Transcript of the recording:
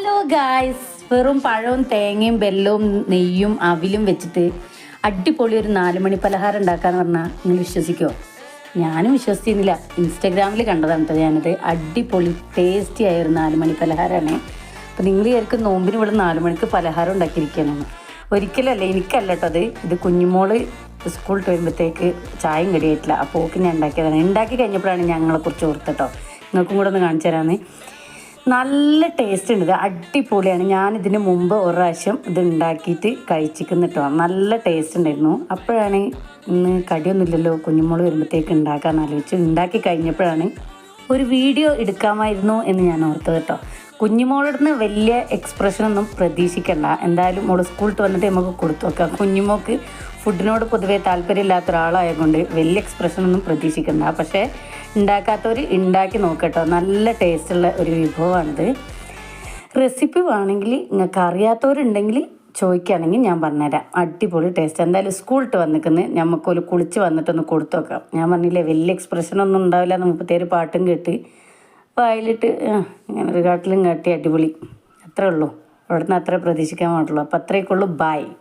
Hello guys, വെറും പഴവും തേങ്ങയും വെല്ലവും നെയ്യും അവിലും വെച്ചിട്ട് അടിപൊളി ഒരു 4 മണി പലഹാരം ഉണ്ടാക്കാന്ന് പറഞ്ഞാൽ നിങ്ങൾ വിശ്വസിക്കുമോ? ഞാനും വിശ്വസിക്കുന്നില്ല. ഇൻസ്റ്റാഗ്രാമിൽ കണ്ടതാണ് കേട്ടോ ഞാനത്. അടിപൊളി ടേസ്റ്റി ആയ ഒരു 4 മണി പലഹാരമാണ്. അപ്പോൾ നിങ്ങൾ വിചാരിക്കും നോമ്പിന് ഇവിടെ 4 മണിക്ക് പലഹാരം ഉണ്ടാക്കിയിരിക്കുകയാണ്. ഒരിക്കലല്ല, എനിക്കല്ല കേട്ടോ ഇത് കുഞ്ഞുമോള് സ്കൂളിൽ വരുമ്പോഴത്തേക്ക് ചായയും കടിയായിട്ടില്ല. അപ്പോൾ ഓക്ക് ഞാൻ ഉണ്ടാക്കിയതാണ്. ഉണ്ടാക്കി കഴിഞ്ഞപ്പോഴാണ് ഞങ്ങളെക്കുറിച്ച് ഓർത്തട്ടോ നിങ്ങൾക്കും കൂടെ ഒന്ന് കാണിച്ചു തരാമെന്ന്. നല്ല ടേസ്റ്റ് ഉണ്ട്, ഇത് അടിപൊളിയാണ്. ഞാനിതിന് മുമ്പ് ഒരു പ്രാവശ്യം ഇത് ഉണ്ടാക്കിയിട്ട് കഴിച്ചിരിക്കുന്നു കേട്ടോ. നല്ല ടേസ്റ്റ് ഉണ്ടായിരുന്നു. അപ്പോഴാണ് ഇന്ന് കടിയൊന്നുമില്ലല്ലോ, കുഞ്ഞുമോള് വരുമ്പോഴത്തേക്ക് ഉണ്ടാക്കാമെന്ന് ആലോചിച്ചു. ഉണ്ടാക്കി കഴിഞ്ഞപ്പോഴാണ് ഒരു വീഡിയോ എടുക്കാമായിരുന്നു എന്ന് ഞാൻ ഓർത്തത് കേട്ടോ. കുഞ്ഞുമോളടുന്ന് വലിയ എക്സ്പ്രഷനൊന്നും പ്രതീക്ഷിക്കണ്ട. എന്തായാലും മോള് സ്കൂളിൽ വന്നിട്ട് നമുക്ക് കൊടുത്തു വെക്കാം. കുഞ്ഞുമോൾക്ക് ഫുഡിനോട് പൊതുവേ താല്പര്യമില്ലാത്ത ഒരാളായതുകൊണ്ട് വലിയ എക്സ്പ്രഷനൊന്നും പ്രതീക്ഷിക്കണ്ട. പക്ഷേ ഉണ്ടാക്കാത്തവർ ഉണ്ടാക്കി നോക്കട്ടോ, നല്ല ടേസ്റ്റുള്ള ഒരു വിഭവമാണിത്. റെസിപ്പി വേണമെങ്കിൽ നിങ്ങൾക്ക് അറിയാത്തവരുണ്ടെങ്കിൽ ചോദിക്കുകയാണെങ്കിൽ ഞാൻ പറഞ്ഞുതരാം. അടിപൊളി ടേസ്റ്റ്. എന്തായാലും സ്കൂളിട്ട് വന്നിരിക്കുന്നത് നമുക്കൊരു കുളിച്ച് വന്നിട്ടൊന്ന് കൊടുത്തു നോക്കാം. ഞാൻ പറഞ്ഞില്ലേ വലിയ എക്സ്പ്രഷനൊന്നും ഉണ്ടാവില്ല. 30 പാട്ടും കേട്ട് വായിലിട്ട് ഇങ്ങനെ ഒരു കാട്ടിലും കാട്ടി അടിപൊളി. അത്രേ ഉള്ളൂ. അവിടുന്ന് അത്രേ പ്രതീക്ഷിക്കാൻ പാടുള്ളൂ. അപ്പോൾ അത്രയൊക്കെ ഉള്ളൂ. ബായ്.